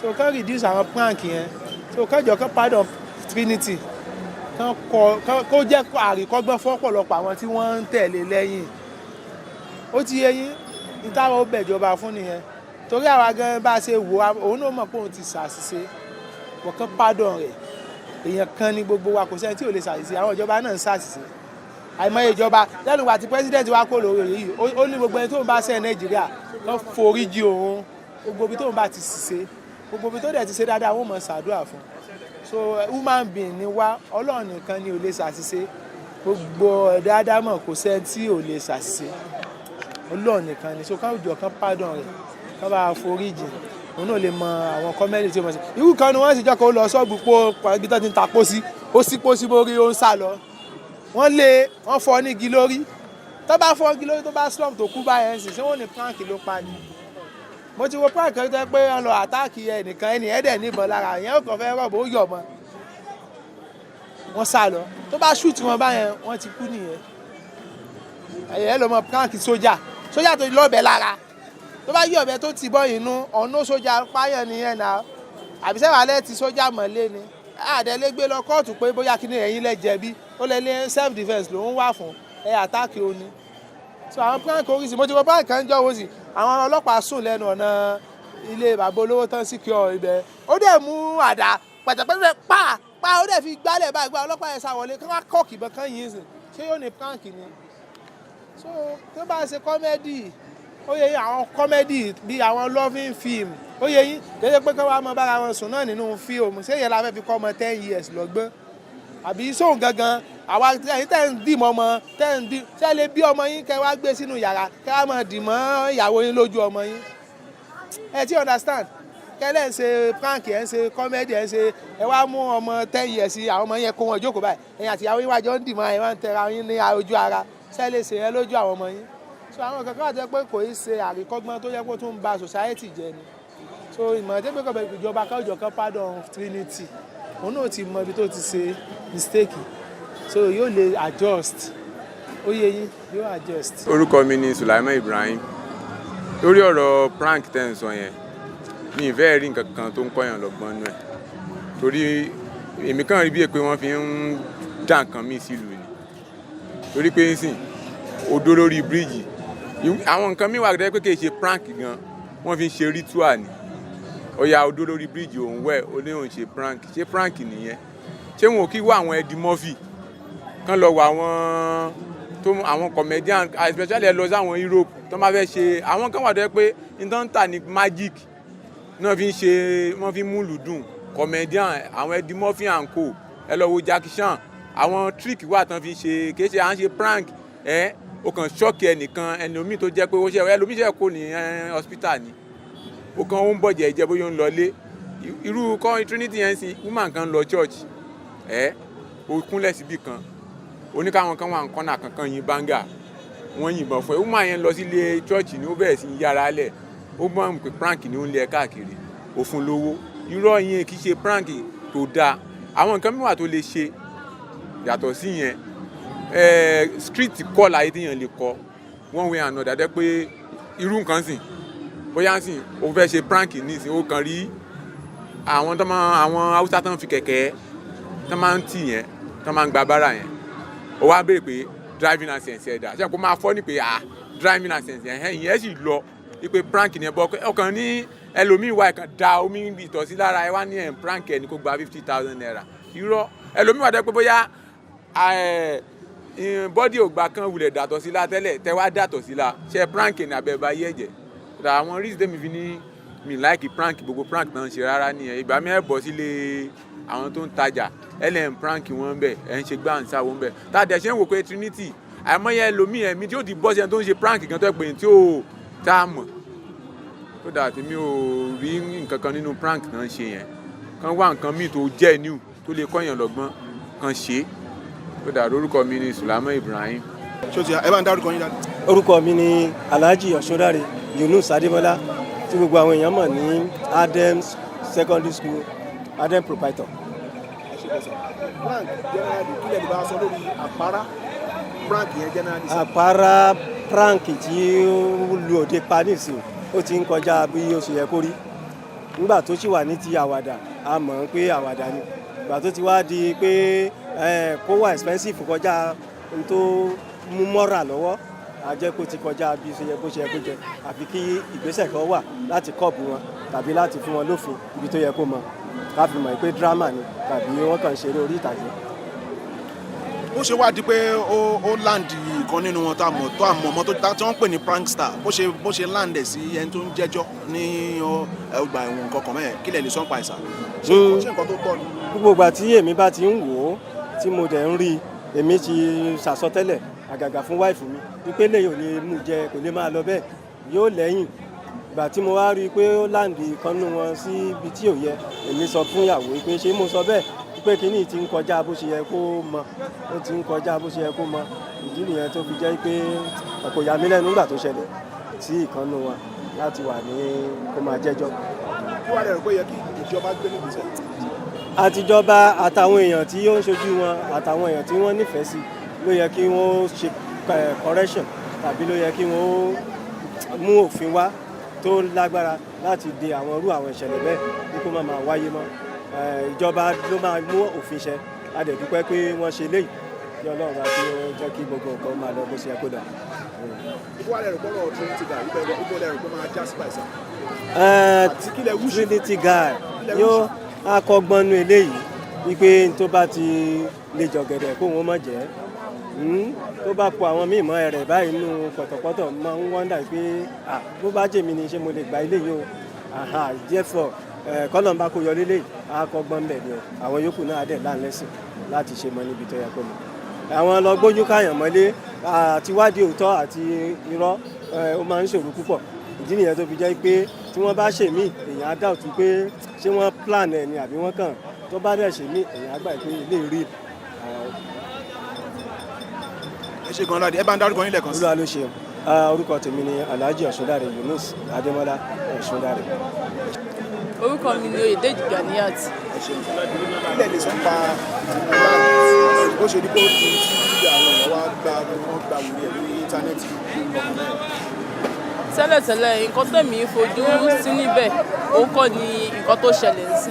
[SPEAKER 6] so kán reduce àwọn prank yẹn so kán jọ kán pardon Trinity kó jẹ́ àríkọ́gbọ́n fọ́pọ̀lọpọ̀ àwọn tí wọ́n ń tẹ̀lé lẹ́yìn ó ti yẹ yín ìtawọ̀ ó bẹ̀jọba fún nìyẹn torí àwa gan bá a ṣe wò òun náà mọ̀ pé òun ti ṣàṣìṣe wọ́n kán pardon rẹ̀ èèyàn kan ní gbogbo wa kò sẹ́ni tí ò lè ṣàṣìṣe àwọn ìjọba náà ń ṣàṣìṣe àìmọye ìjọba lẹ́nu ìgbà tí president wa kó lórí yìí ó ní gbogbo ẹni tó ń bá ṣe Nàìjíríà lọ́ foríjì òun gbogbo ibi tó ń bá ti ṣiṣẹ́ gbogbo ibi tó dẹ̀ ti ṣe dáadáa wọ́n mọ̀ ṣàdúrà fún so human being ni wá Ọlọ́run nìkan ni ò lè ṣàṣìṣe gbogbo ẹ̀dá ádámọ̀ kò sẹ́ni tí ò lè ṣàṣìṣe Ọlọ́run nìkan ni so káwùjọ kan pardon rẹ̀ ká bá foríjì òun náà lè mọ àwọn kọ́mẹ́dì tí ó mọ̀ sí irú kan ni wọ́n sì jọ́ kó lọ ṣọ́ọ̀bù pọ̀ ibi tó ti ń ta pósí ó sí pósí mórí ó ń sá lọ wọ́n fọ́ ní igi lórí tó bá fọ́ igi lórí tó bá slump tó kú báyẹn sì ṣé wọ́n ní prank ló pa ni mo ti wo prank kan tẹ́ pé wọ́n lọ àtáàkì ẹnìkan ẹni ẹ̀dẹ̀ níbọn lára ìyẹn ò kàn fẹ́ rọ̀bù ó yọ̀ mọ́ wọ́n sá lọ tó bá ṣùtì wọn báyẹn wọ́n ti kú nìyẹn ẹ̀yẹ́ ló mọ prank sójà tó lọ́bẹ̀ lára tó bá yí ọ̀bẹ tó ti bọ́ inú ọ̀nà sójà páyàn nìyẹn náà àbí sẹ́wọ̀n alẹ́ ti sójà mọ́lé ni àdẹ́lẹ́ gbé lọ kóòtù pé bóyá kí ni ẹ̀yin lẹ jẹ̀bi ó lè ní self defence ló ń wà fún àtáàkì òní so àwọn prank oríṣi mo ti wọ prank kan jọ wo sí àwọn ọlọ́pàá sùn lẹ́nu ọ̀nà ilé bàbá olówó tán secure ibẹ̀ ó dẹ̀ mú àdá pẹ̀tẹ̀pẹ̀tẹ̀ pa ó dẹ̀ fi gbálẹ̀ báyìí gba ọlọ́pàá yẹn sá wọlé kí wọ́n kọ́ọ̀kì ìbọn kan yìí sìn ṣé yóò ní prank ni so tó bá ṣe kọ́mẹ́dì ó yẹ yín àwọn kọ́mẹ́dì bíi àwọn loving film ó yẹ yín kéde pé kí wọ́n á mọ bára wọn sùn náà nínú fíìmù ṣé yẹn la fẹ́ fi kọ́ ọmọ 10 years lọ́gbọ́n àbí sóhun gangan àwa ẹ̀yin tẹ́ ń dì mọ́ ọmọ tẹ́ ń dì ṣé lè bí ọmọ yín kẹ́ wá gbé sínú yàrá kẹ́ wá máa dì mọ́ ìyàwó yín lójú ọmọ yín ẹ ti understand kẹ́lẹ́ ń ṣe prank ẹ̀ ń ṣe comedy ẹ̀ ń ṣe ẹ wá mú ọmọ 10 years àwọn ọmọ yẹn kó wọn jókòó báyìí ẹ̀yin àti ìyàwó yín wájọ ń dì mọ́ ẹ̀ wá ń tẹra yín ní ojú ara ṣé lè ṣe ẹ lójú àwọn ọmọ yín so àwọn kankan àti pé kò í ṣe àríkọ́gbọ́n tó yẹ kó tún ba society jẹ́ ni so ìmọ̀ ẹ̀dẹ́gbẹ́ kan ìjọba káwùjọ kan pardon Trinity òun náà ti mọ ibi tó ti ṣe mistake so yóò lè adjust ó yẹ yín yóò adjust.
[SPEAKER 7] orúkọ mi ni Sulaiman Ibrahim lórí ọ̀rọ̀ prank tẹ́ ń sọ yẹn mi ìfẹ́ rí nǹkan kan tó ń kọ́yàn lọ́gbọ́n nú ẹ̀ torí èmi kàn rí bí pé wọ́n fi ń dá nǹkan míì sílùú ni torí pé ń sìn odó lórí bíríìjì àwọn nǹkan míì wà gẹ́gẹ́ pé kì í ṣe prank gan wọ́n fi ń ṣe ritual ni ó ya odó lórí bíríìjì òun wẹ̀ ó ní òun ṣe prank nìyẹn ṣé wọn ò kí wá àwọn Eddie Murphy kán lọ wọ àwọn comedian especially ẹ lọ sí àwọn Europe tó máa fẹ́ ṣe àwọn kan wà tó yẹ pé nǹkan ń tà ní magic náà fi ń ṣe wọ́n fi ń mú lùdùn comedian àwọn Eddie Murphy and co ẹ lọ wo Jackie Chan àwọn trick wà tán fi ń ṣe kì í ṣe à ń ṣe prank ó kàn ṣọ́ọ̀kì ẹnìkan ẹlòmíì tó jẹ́ pé ó ṣe ẹlòmíì ṣe kó ní hospital ni ó kàn ó ń bọ̀jẹ̀ ìjẹ́ bóyá ó ń lọlé irú kọ́ Trinity yẹn sí woman kan lọ church ó kúnlẹ̀ síbì kan oníkàwọn kan wà ń kọ́nà kankan yín báńgà wọ́n yìnbọn fún ẹ woman yẹn lọ sílé church ni ó bẹ̀rẹ̀ sí yára lẹ̀ ó mọ̀ pé prank ni ó ń lé ẹ káàkiri ó fún lówó irọ́ yẹn kì í ṣe prank tó dáa àwọn nǹkan mìíràn tó lè ṣe yàtọ̀ sí yẹn street call ayé téèyàn lè kọ one way and another dẹ́ pé irú nǹkan sìn bóyá sìn ó fẹ́ ṣe prank nísìn ó kàn rí àwọn haúsá tó ń fi kẹ̀kẹ́ tó máa ń tì yẹn tó máa ń gba bára yẹn ó wá béèrè pé driving license ẹ̀dá ṣé kó máa fọ́ ni pé driving license ìyẹn sì lọ pé prank ni ẹ bọ́ ọkàn ní ẹlòmíì wá ẹ̀kan da omi ìtọ̀sí lára ẹ wá ní prank ẹ ní kó gba 50,000 naira irọ́ ẹlòmíì wá dẹ́ pé bóyá bọ́dì ògbà kan wulẹ̀ dàtọ̀ sí la tẹ́lẹ̀ tẹ́ wá dàtọ̀ sí la ṣe prank ní abẹ́bá yé ẹ̀jẹ̀ àwọn reason tẹ́mi fi ní mi like prank gbogbo prank náà ń ṣe rárá nìyẹn ìgbà mi ẹ̀ bọ̀ sílé àwọn tó ń tajà ẹlẹ́n prank wọn bẹ̀ ẹ̀ ń ṣe gbáǹsá wọn bẹ̀ tá a dẹ̀ ṣe ń wò pé Trinity àìmọye ẹlòmíì ẹ̀mí tí ó ti bọ́ sí ẹni tó ń ṣe prank kan tó ẹ̀ pé tí ó tá a mọ̀ tó dà tí mi ò rí nǹkan kan nínú prank náà ṣe yẹn kan wá nǹkan míì tó jẹ́ new tó lè kọ́yàn lọ́gbọ́n kan ṣe é ó dà lórúkọ mi ni Sulaiman Ibrahim.
[SPEAKER 1] ṣé o ti ẹ bá ń dárúkọ yín dáadáa.
[SPEAKER 4] orúkọ mi ni Alhaji Ọ̀ṣọ́dáre Yunus Adémọ́lá tí gbogbo àwọn èèyàn mọ̀ ní Adams Secondary School Adam proprietor.
[SPEAKER 1] prank generally kílẹ̀ ní bá a sọ lórí àpárá prank yẹn generally.
[SPEAKER 4] àpárá prank tí ó lu òde pa nísìnyí ó ti ń kọjá bí ó ṣe yẹ kó rí nígbà tó sì wà ní ti àwàdà a mọ̀ pé àwàdà ni ìgbà tó ti wá di pé kó wà expensive kọjá n tó mú mọ́ra lọ́wọ́ a jẹ́ kó ti kọjá bí ó ṣe yẹ kó jẹ àfi kí ìgbésẹ̀ kan wà láti kọ́ọ̀bù wọn tàbí láti fún wọn lófin ibi tó yẹ kó mọ ká fi mọ̀ pé drama ni tàbí wọ́n kàn ń ṣeré orí ìtàgé.
[SPEAKER 1] ó ṣe wá di pé ó láǹdì kan nínú wọn tó àmọ́ ọmọ tí wọ́n pè ní prankster bó ṣe láǹdẹ̀ sí ẹni tó ń jẹ́jọ́ ní ọgbà ẹ̀wọ̀n kankan mẹ́ẹ̀ kí lè lè sọ́n pa ìsà ṣé nǹkan tó tọ́ ni.
[SPEAKER 4] gbogbo ìgbà tí èmi bá ti ń wò ó tí mo dẹ̀ ń rí èmi ti ṣàsọtẹ́lẹ̀ àgàgà fún wáìfù mi wípé lè yóò lè mú jẹ kò lè máa lọ bẹ́ẹ̀ yóò lẹ́yìn ìgbà tí mo wá rí i pé ó láǹdì kan nínú wọn sí ibi tí ò yẹ èmi sọ fún ìyàwó pé ṣé mo sọ bẹ́ẹ̀ pé kínní ti ń kọjá bó ṣe yẹ kó mọ ó ti ń kọjá bó ṣe yẹ kó mọ ìdí nìyẹn tó fi jẹ́ pé kò yà mí lẹ́nu nígbà tó ṣẹlẹ̀ sí ìkànnù wa láti wà ní kó máa jẹ́jọ́.
[SPEAKER 1] kí wàá lè rò pé yẹ kí ìjọba gbé níbi iṣẹ́.
[SPEAKER 4] àtijọba àtàwọn èèyàn tí ó ń ṣojú wọn àtàwọn èèyàn tí wọ́n nífẹ̀ẹ́ sí ló yẹ kí wọ́n ṣe correction tàbí ló yẹ kí wọ́n mú òfin wá tó lágbára láti de àwọn irú àwọn ìṣẹ̀lẹ̀ bẹ́ẹ̀ bí kó máa wáyé mọ́. Ìjọba ló máa mú òfin ṣẹ a dẹ̀ dúpẹ́ pé wọ́n ṣe léyìí kí Ọlọ́run bá kí ó jẹ́ kí gbogbo nǹkan máa lọ bó ṣe yẹ kó dà.
[SPEAKER 1] kí wàá lè rò pé ọ̀rọ̀ Trinity guy ibo lè rò pé máa já sí bàìsà.
[SPEAKER 4] Trinity guy yóò akọgbọnú eléyìí wípé tó bá ti lè jọ̀gẹ̀dẹ̀ kó wọn mọ̀ jẹ́ tó bá po àwọn míì mọ́ ẹ̀rẹ̀ báyìí nínú pọ̀tọ̀pọ̀tọ̀ máa ń wọ́ndà pé bó bá jèmi ni ṣé mo lè gba eléyìí o jẹ́fọ̀ kọ́lọ́n bá kó yọ lélẹ̀ akọgbọ́n bẹ̀ ni àwọn yòókù náà dẹ̀ láǹlẹ́sìn láti ṣe mọ́ níbi tó yẹ kó mọ́. àwọn lọ́gbójú káyàn mọ́lé àti wádìí òótọ́ àti irọ́ ó máa ń ṣòro púpọ̀ ìdí nìyẹn tó fi jẹ́ pé tí wọ́n bá ṣèmí èèyàn á dáùtù pé ṣé wọ́n plan ẹ̀ ni àbí wọ́n kàn tó bá dẹ̀ ṣèmí èèyàn á gbà pé ilé rí.
[SPEAKER 1] ẹ ṣe gan ládìí ẹ bá ń dárúkọ yín lẹ́ẹ̀kan sí.
[SPEAKER 4] olúwa ló ṣe orúkọ tèmi ni Alhaji Ọ̀ṣúndàrẹ Yunus Adémọ́lá Ọ̀ṣúndàrẹ.
[SPEAKER 2] orúkọ mi ni Oyèdèjì Ganiyat.
[SPEAKER 1] ilé lè sọ pa bó ṣe ní pé ó ti tí àwọn èèyàn wá gba wòlé ẹ̀ lórí íńtánẹ́ẹ̀tì
[SPEAKER 2] tẹ́lẹ̀tẹ́lẹ̀ nǹkan tẹ̀mí fojú sí níbẹ̀ òun kọ́ ni nǹkan tó ṣẹlẹ̀ sí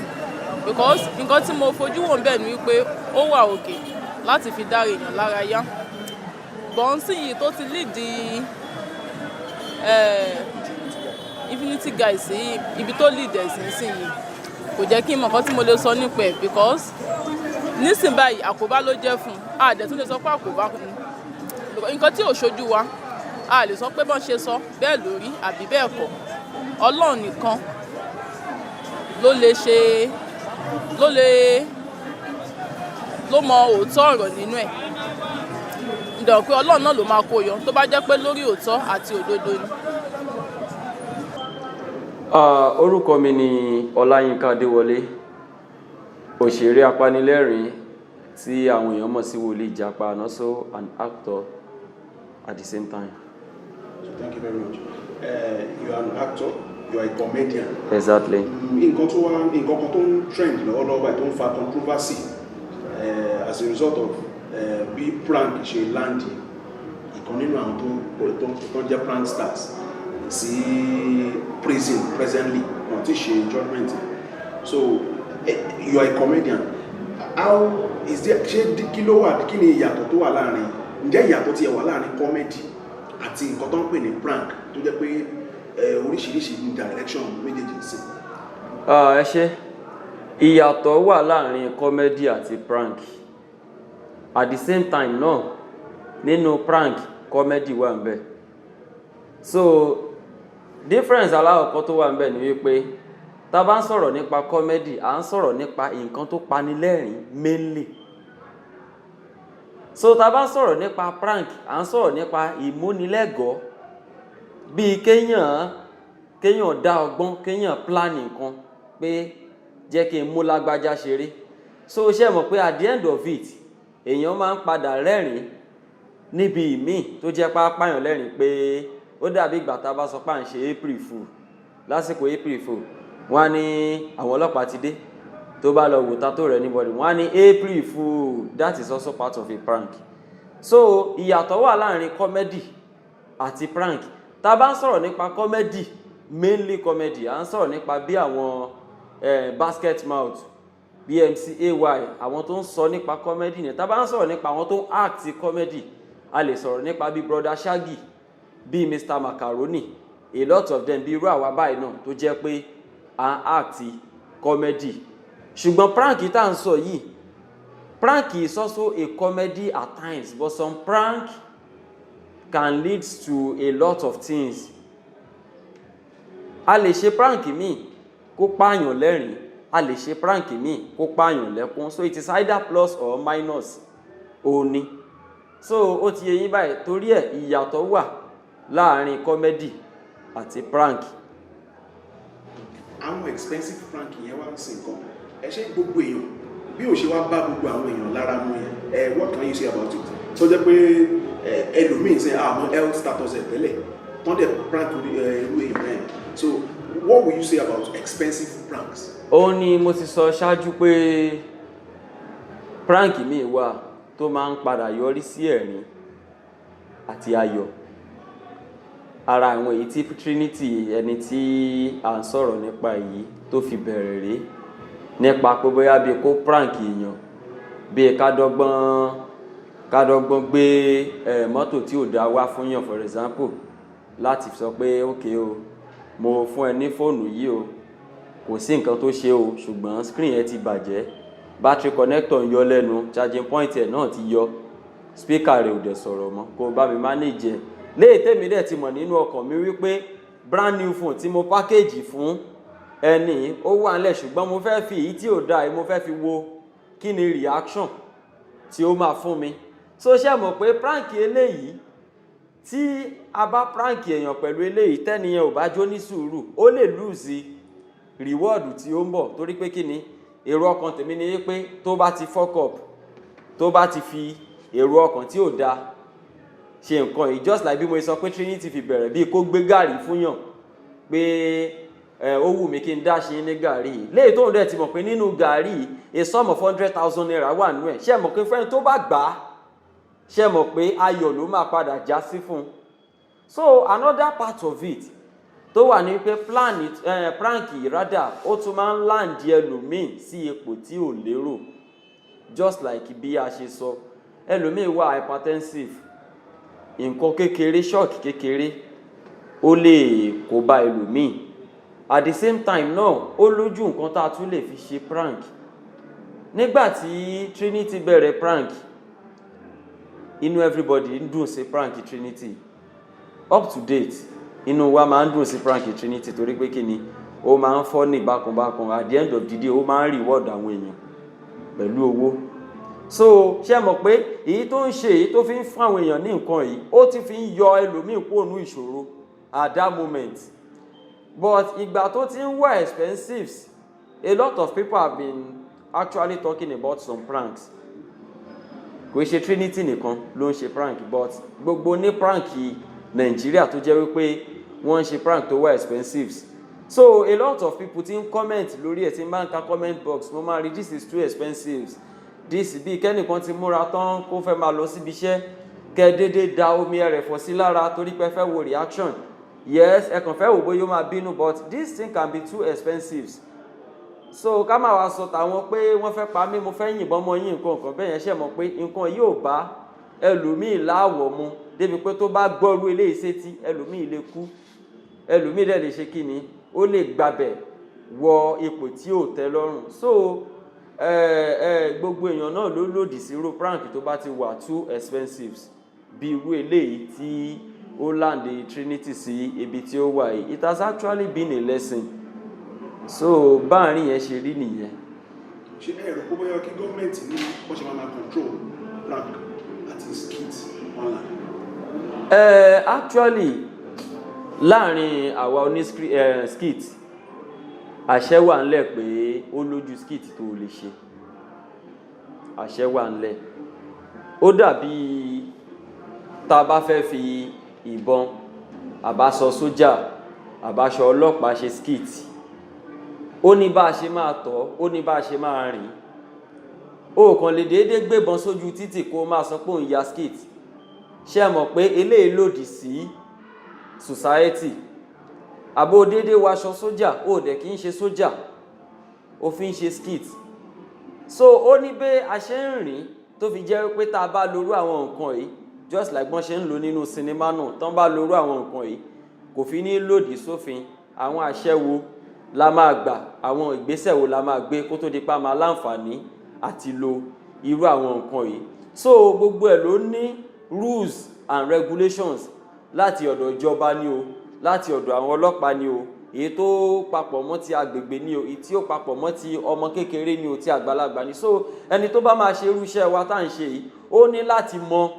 [SPEAKER 2] because nǹkan tí mo fojú wò níbẹ̀ ni wípé ó wà òkè láti fi dá èèyàn lára yá bọ́ǹsì yìí tó ti lead Infinity guy sí ibi tó lead ẹ̀sìn sí yìí kò jẹ́ kí n mọ̀ nǹkan tí mo lè sọ nípa ẹ̀ because nísìnyí báyìí àkóbá ló jẹ́ fún un àdẹ̀ tó lè sọ pé àkóbá nǹkan tí ò ṣojú wa a lè sọ pé bọ́n ṣe sọ bẹ́ẹ̀ lórí àbí bẹ́ẹ̀ kọ́ Ọlọ́run nìkan ló mọ òótọ́ ọ̀rọ̀ nínú ẹ̀ ǹdọ̀ pé Ọlọ́run náà ló máa kó yọ tó bá jẹ́ pé lórí òótọ́ àti òdodo ni.
[SPEAKER 8] Orúkọ mi ni Ọláyínká Adéwọlé òṣèré apanilẹ́rìn tí àwọn èèyàn mọ̀ sí Woli Japa and also an actor at the same time.
[SPEAKER 1] So thank you very much. You are an actor, you are a comedian.
[SPEAKER 8] Exactly.
[SPEAKER 1] Nǹkan kan tó ń trend lọ́wọ́lọ́wọ́ báyìí tó ń fa controversy as a result of bí prank ṣe land ìkan nínú àwọn tó ń jẹ́ prank stars sí prison presently wọ́n ti ṣe judgement. So you are a comedian. How is there ṣé kí ni ìyàtọ̀ tó wà láàrin ǹjẹ́ ìyàtọ̀ tí ẹ wà láàrin comedy àti nǹkan tó ń pè ní prank tó jẹ́ pé oríṣiríṣi ní direction méjèèjì sí.
[SPEAKER 8] Ẹ ṣé ìyàtọ̀ wà láàrin comedy àti prank at the same time náà nínú prank comedy wà ńbẹ̀ so difference aláwọ̀kọ́ tó wà ńbẹ̀ ni wípé tá bá ń sọ̀rọ̀ nípa comedy à ń sọ̀rọ̀ nípa nǹkan tó panilẹ́rìn mainly so tá bá ń sọ̀rọ̀ nípa prank à ń sọ̀rọ̀ nípa ìmúnilẹ́gọ̀ọ́ bíi kéèyàn dá ọgbọ́n kéèyàn plan nǹkan pé jẹ́ kí n mú lágbájá ṣeré so ṣe mọ̀ pé at the end of it èèyàn máa ń padà rẹ́rìn níbi ìmíì tó jẹ́ pàápàáyàn lẹ́rìn pé ó dàbí ìgbà tá a bá sọ pé à ń ṣe April Fool lásìkò April Fool wọ́n á ní àwọn ọlọ́pàá ti dé tó bá lọ wò tátó rẹ̀ níbọ̀dì wọ́n á ní April Fool that is also part of a prank so ìyàtọ̀ wà láàrin comedy àti prank tá a bá ń sọ̀rọ̀ nípa comedy mainly comedy à ń sọ̀rọ̀ nípa bí àwọn basket mouth BMC AY àwọn tó ń sọ nípa comedy ni tá bá ń sọ̀rọ̀ nípa àwọn tó ń act comedy a lè sọ̀rọ̀ nípa bí brother Shaggy bí Mr Macaroni a lot of them bí irú àwa báyìí náà tó jẹ́ pé à ń act comedy ṣùgbọ́n prank tá à ń sọ yìí prank is also a comedy at times but some prank can lead to a lot of things a lè ṣe prank míì kó pààyàn lẹ́rìn a lè ṣe prank míì kó pààyàn lẹ́kún so it is either plus or minus òní so ó ti yé yín báyìí torí ẹ̀ ìyàtọ̀ wà láàrin comedy àti prank.
[SPEAKER 1] àwọn expensive prank yẹn wá ń sin nǹkan ẹ ṣe gbogbo èèyàn bí ò ṣe wá bá gbogbo àwọn èèyàn lára mú yẹn what can you say about it tó jẹ́ pé ẹlòmíín ṣe àwọn health status ẹ̀ tẹ́lẹ̀ tán dẹ̀ prank irú èèyàn yẹn So what will you say about expensive pranks?
[SPEAKER 8] Ó ní mo ti sọ ṣáájú pé prank mi wà tó máa ń padà yọrí sí ẹ̀rín àti ayọ̀. Ara àwọn èyí tí Trinity ẹni tí à ń sọ̀rọ̀ nípa yìí tó fi bẹ̀rẹ̀ rí nípa pé bóyá bí kó prank èèyàn bí kádọ́gbọ́n gbé mọ́tò tí ò dá wá fún yàn for example láti sọ pé okay o mo fún ẹ ní fóònù yìí o kò sí nǹkan tó ṣe o ṣùgbọ́n screen ẹ ti bàjẹ́ battery connector ń yọ lẹ́nu charging point ẹ̀ náà ti yọ speaker rẹ̀ ò dẹ̀ sọ̀rọ̀ mọ́ kó bá mi manage ẹ̀ léè tèmi dẹ̀ ti mọ̀ nínú ọkàn mi wípé brand new phone tí mo package fún ẹni ó wà nílẹ̀ ṣùgbọ́n mo fẹ́ fi èyí tí ò dáa mo fẹ́ fi wo kí ni reaction tí ó máa fún mi so ṣé mọ̀ pé prank eléyìí tí a bá prank èèyàn pẹ̀lú eléyìí tẹ́niyàn ò bá jó ní sùúrù ó lè lose reward tí ó ń bọ̀ torí pé kí ni èrò ọkàn tèmi ni pé tó bá ti fuck up tó bá ti fi èrò ọkàn tí ò dáa ṣe nǹkan yìí just like bí mo sọ pé Trinity fi bẹ̀rẹ̀ bí kó gbé gàrí fún yàn pé ó wù mí kí n dá ṣe ní gàrí yìí léyìí tóun dẹ̀ ti mọ̀ pé nínú gàrí yìí a sum of 100,000 naira wà nínú ẹ̀ ṣé mọ̀ pé fẹ́ni tó bá gbà á ṣé mọ̀ pé ayọ̀ ló máa padà já sí fún un so another part of it tó wà ní pé prank rather ó tún máa ń láǹdí ẹlòmíì sí ipò tí ò lérò just like bí a ṣe sọ ẹlòmíì wà hypertensive nǹkan kékeré shock kékeré ó lè kó bá ẹlòmíì at the same time náà ó lójú nǹkan tá a tún lè fi ṣe prank nígbà tí Trinity bẹ̀rẹ̀ prank inú everybody ń dùn sí prank Trinity up to date inú wa máa ń dùn sí prank Trinity torí pé kí ni ó máa ń fọ́ ní bákanbákan at the end of the day ó máa ń reward àwọn èèyàn pẹ̀lú owó so ṣé mọ̀ pé èyí tó ń ṣe èyí tó fi ń fún àwọn èèyàn ní nǹkan yìí ó ti fi ń yọ ẹlòmíì kúrò nínú ìṣòro at that moment but ìgbà tó ti ń wá expensive a lot of people have been actually talking about some pranks kò ṣe Trinity nìkan ló ń ṣe prank but gbogbo ní prank Nàìjíríà tó jẹ́ wípé wọ́n ń ṣe prank tó wá expensive so a lot of people ti ń comment lórí ẹ̀ tí ń bá ń ka comment box mo máa rí this is too expensive this bí kẹ́nìkan ti múra tán kó fẹ́ máa lọ síbi iṣẹ́ kẹ́ déédéé da omi ẹrẹ̀fọ̀ sí lára torí pé fẹ́ wo reaction yes ẹ kàn fẹ́ wò bóyá ó máa bínú but this thing can be too expensive so ká máa wá sọ tàwọn pé wọ́n fẹ́ pa mí mo fẹ́ yìnbọn mọ́ yín nǹkan bẹ́ẹ̀ yẹn ṣe mọ̀ pé nǹkan yóò bá ẹlòmíì láwọ̀ mu débi pé tó bá gbọ́rú eléyìí sétí ẹlòmíì lè kú ẹlòmíì dẹ̀ lè ṣe kí ni ó lè gbabẹ̀ wọ ipò tí ò tẹ́ lọ́rùn so gbogbo èèyàn náà ló lòdì sí irú prank tó bá ti wà too expensive bí irú eléyìí tí ó láǹdè Trinity sí ibi tí ó wà yìí it has actually been a lesson so báàrin yẹn ṣe rí nìyẹn.
[SPEAKER 1] ṣé ẹ rò pé bóyá kí gọ́ọ̀mẹ̀ntì ní wọ́n ṣe máa control prank àti skit online.
[SPEAKER 8] Actually láàrin àwa oní skit àṣẹ wà ńlẹ̀ pé ó lójú skit tó lè ṣe àṣẹ wà ńlẹ̀ ó dàbí tá a bá fẹ́ fi ìbọn àbáṣọ sójà àbáṣọ ọlọ́pàá ṣe skit ó ní bá a ṣe máa tọ́ ó ní bá a ṣe máa rìn ó kàn lè déédéé gbébọn sójú títì kó máa sọ pé òun ya skit ṣé ẹ mọ̀ pé eléyìí lòdì sí society àbó déédéé waṣọ sójà ó dẹ̀ kí ń ṣe sójà ó fi ń ṣe skit so ó ní bẹ́ a ṣe ń rìn tó fi jẹ́ pé tá a bá lórú àwọn nǹkan yìí just like wọ́n ṣe ń lò nínú sinimá náà tán bá lórú àwọn nǹkan yìí kò fi ní lòdì sófin àwọn àṣẹ wo la máa gbà àwọn ìgbésẹ̀ wo la máa gbé kó tó di pa máa láǹfààní àti lo irú àwọn nǹkan yìí so gbogbo ẹ̀ ló ní rules and regulations láti ọ̀dọ̀ ìjọba ni o láti ọ̀dọ̀ àwọn ọlọ́pàá ni o èyí tó papọ̀ mọ́ ti agbègbè ni o èyí tí ó papọ̀ mọ́ ti ọmọ kékeré ni o ti àgbàlagbà ni so ẹni tó bá máa ṣe irú iṣẹ́ wa tá à ń ṣe yìí ó ní láti mọ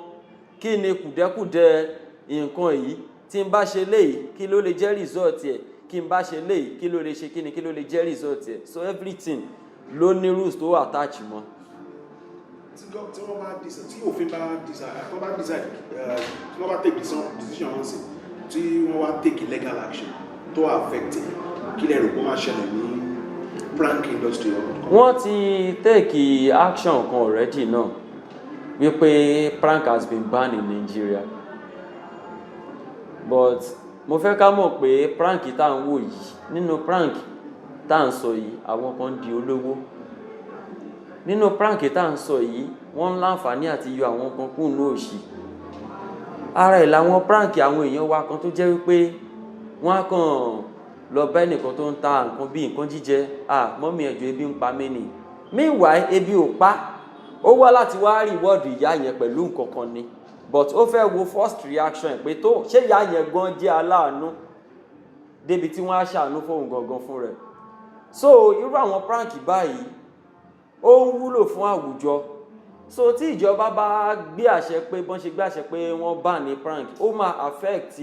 [SPEAKER 8] kí ni kùdẹ́kùdẹ́ nǹkan yìí tí n bá ṣe léyìí kí ló lè jẹ́ result ẹ̀ kí n bá ṣe léyìí kí ló lè ṣe kí ni kí ló lè jẹ́ result ẹ̀ so everything ló ní rules tó attach mọ́.
[SPEAKER 1] tí wọ́n bá decide tí òfin bá decide tí wọ́n bá take decision wọn sí tí wọ́n wá take legal action tó affect kí lẹ rò pé ó máa ṣẹlẹ̀ ní prank industry ọ̀hún.
[SPEAKER 8] wọ́n ti take action kan already náà wípé prank has been banned in Nigeria but mo fẹ́ ká mọ̀ pé prank tá à ń wò yìí nínú prank tá à ń sọ yìí àwọn kan di olówó nínú prank tá à ń sọ yìí wọ́n ń láǹfààní àti yọ àwọn kan kúrò ní òṣì ara ẹ̀ làwọn prank àwọn èèyàn wa kan tó jẹ́ wípé wọ́n á kàn lọ bá ẹnìkan tó ń ta nǹkan bíi nǹkan jíjẹ mọ́mí ẹ̀jọ̀ ebi ń pa mí ni meanwhile ebi ò pa ó wá láti wá reward ìyá yẹn pẹ̀lú nǹkan kan ni but ó fẹ́ wo first reaction ẹ̀ pé tó ṣé ìyá yẹn gan jẹ́ aláàánú débi tí wọ́n á ṣàánú fóun gangan fún rẹ̀ so irú àwọn prank báyìí ó ń wúlò fún àwùjọ so tí ìjọba bá gbé àṣẹ pé bọ́n ṣe gbé àṣẹ pé wọ́n bá ní prank ó máa affect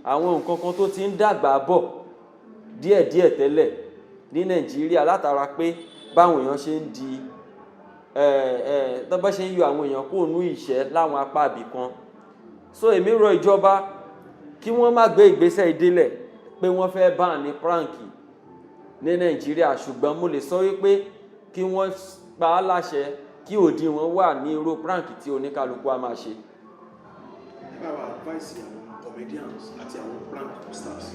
[SPEAKER 8] àwọn nǹkan kan tó ti ń dàgbà bọ̀ díẹ̀díẹ̀ tẹ́lẹ̀ ní Nàìjíríà látara pé báwọn èèyàn ṣe ń di tó bá ṣe ń yọ àwọn èèyàn kúrò ní ìṣẹ́ láwọn apá ibì kan so èmi rọ ìjọba kí wọ́n má gbé ìgbésẹ̀ ìdílẹ̀ pé wọ́n fẹ́ bá ní prank ní Nàìjíríà ṣùgbọ́n mo lè sọ wípé kí wọ́n pa á láṣẹ kí òdiwọ̀n wà ní irú prank tí oníkálukú á máa ṣe.
[SPEAKER 1] báwa advice àwọn comedians àti àwọn prank stars.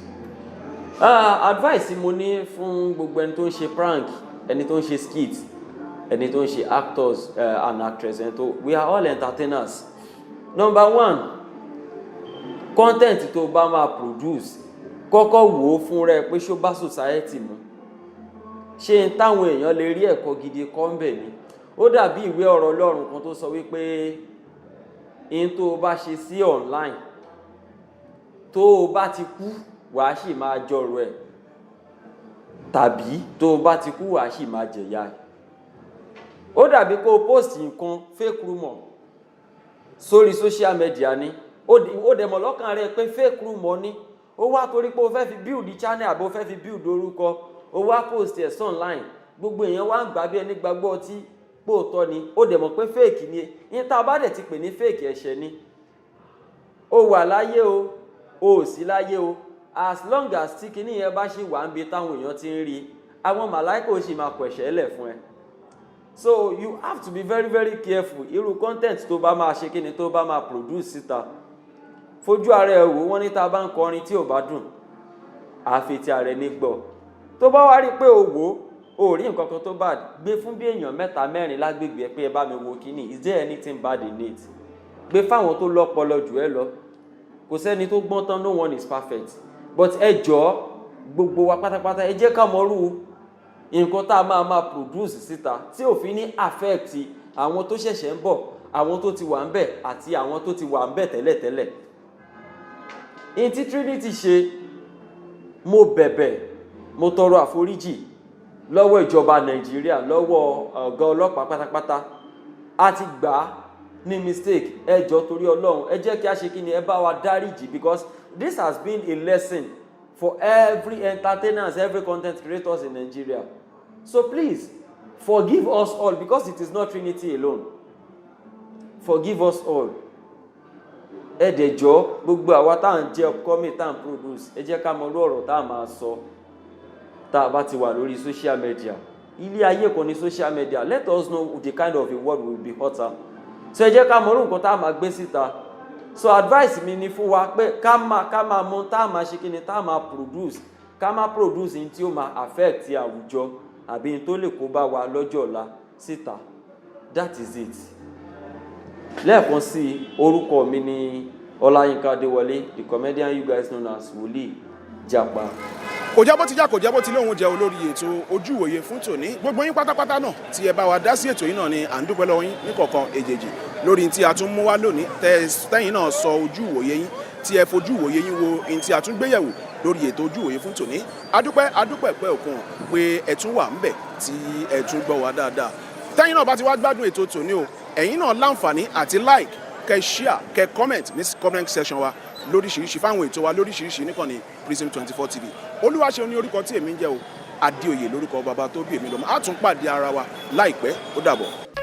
[SPEAKER 8] Advice mo ní fún gbogbo ẹni tó ń ṣe prank ẹni tó ń ṣe skit ẹni tó ń ṣe actors and actress ẹni tó we are all entertainers. Number one, content tó bá máa produce kọ́kọ́ wò ó fún rẹ pé ṣó bá society mu ṣé n táwọn èèyàn lè rí ẹ̀kọ́ gidi kọ́ ń bẹ̀ ni ó dàbí ìwé ọ̀rọ̀ Ọlọ́run kan tó sọ wípé in tó o bá ṣe sí online tó o bá ti kú wàá sì máa jọrọ ẹ̀ tàbí tó o bá ti kú wàá sì máa jẹ̀yà ẹ̀ ó dàbí kó o post nǹkan fake rumor sórí social media ni ó dẹ̀ mọ̀ lọ́kàn rẹ̀ pé fake rumor ni ó wá torí pé o fẹ́ fi build channel àbí o fẹ́ fi build orúkọ o wá post ẹ̀ online gbogbo èèyàn wá ń gbà bí ẹni gbàgbọ́ ọtí pòótọ́ ni ó dẹ̀ mọ̀ pé fake ni ní tá a bá dẹ̀ ti pè ní fake ẹ̀ṣẹ̀ ni ó wà láyé o ò sí láyé o as long as tí kinní yẹn bá ṣì wà ń bi táwọn èèyàn ti ń rí àwọn màláìkà ó sì máa pẹ̀ṣẹ̀ lẹ̀ fún ẹ so you have to be very very careful irú content tó bá máa ṣe kíni tó bá máa produce síta fojú ara ẹ wò wọ́n ní tá a bá ń kọrin tí ò bá dùn àfi tí ara ẹ ní gbọ́ tó bá wá rí pé o wò ó rí nǹkan kan tó bad gbé fún bí èèyàn 3-4 lágbègbè ẹ pé ẹ bá mi wo kíní is there anything bad in it gbé fáwọn tó lọ́pọlọ jù ẹ lọ kò sẹ́ni tó gbọ́n tán no one is perfect but ẹ jọ̀ọ́ gbogbo wa pátápátá ẹ jẹ́ ká mọrú nǹkan tá a máa produce síta tí òfin ní affect àwọn tó ṣẹ̀ṣẹ̀ ń bọ̀ àwọn tó ti wà ń bẹ̀ àti àwọn tó ti wà ń bẹ̀ tẹ́lẹ̀tẹ́lẹ̀ in tí Trinity ṣe mo bẹ̀bẹ̀ mo tọrọ àforíjì lọ́wọ́ ìjọba Nàìjíríà lọ́wọ́ ọ̀gá ọlọ́pàá pátápátá a ti gbà á ní mistake ẹ jọ̀ọ́ torí Ọlọ́run ẹ jẹ́ kí a ṣe kí ni ẹ bá wa dáríjì because this has been a lesson for every entertainers, every content creators in Nigeria. So please, forgive us all because it is not Trinity alone. Forgive us all. Ẹ dẹ̀ jọ̀ọ́ gbogbo àwa tá à ń jẹ́ upcoming tá à ń produce ẹ jẹ́ ká mọ irú ọ̀rọ̀ tá a máa sọ tá a bá ti wà lórí social media. Ilé ayé kan ní social media. Let us know the kind of a word will be hotter. So ẹ jẹ́ ká mọ irú nǹkan tá a máa gbé síta. So advice mi ni fún wa pé ká máa mọ tá a máa ṣe kíni tá a máa produce ká máa produce ní tí ó máa affect àwùjọ àbí ní tó lè kó bá wa lọ́jọ́ ọ̀la síta. That is it. Lẹ́ẹ̀kan sí orúkọ mi ni Ọláyínká Adéwọlé, the comedian you guys know as Woli Japa.
[SPEAKER 1] kò jẹ́ bó ti já kò jẹ́ bó ti lóun jẹ́ olórí ètò Ojúwòye fún tòní gbogbo yín pátápátá náà tí ẹ bá wa dá sí ètò yìí náà ni à ń dúpẹ́ lọ́wọ́ yín níkọ̀ọ̀kan èjèèjì lórí tí a tún mú wá lónìí tẹ́yìn náà sọ Ojúwòye yín tí ẹ fojú wòye yín wo ní tí a tún gbéyẹ̀wò lórí ètò Ojúwòye fún tòní adúpẹ́ pẹ́ òkun pé ẹ tún wà ńbẹ̀ tí ẹ tún gbọ́ wa dáadáa tẹ́yìn náà bá ti wá gbádùn ètò tòní o ẹ̀yin náà láǹfààní àti like kẹ́ share kẹ́ comment ní comment section wa lóríṣiríṣi fáwọn ètò wa lóríṣiríṣi níkànnì Prism 24 TV Olúwaṣeun ní orúkọ tí èmi ń jẹ́ o Adéoyè lórúkọ bàbá tó bí èmi lọ́mọ á tún pàdé ara wa láìpẹ́ ó dàbọ̀.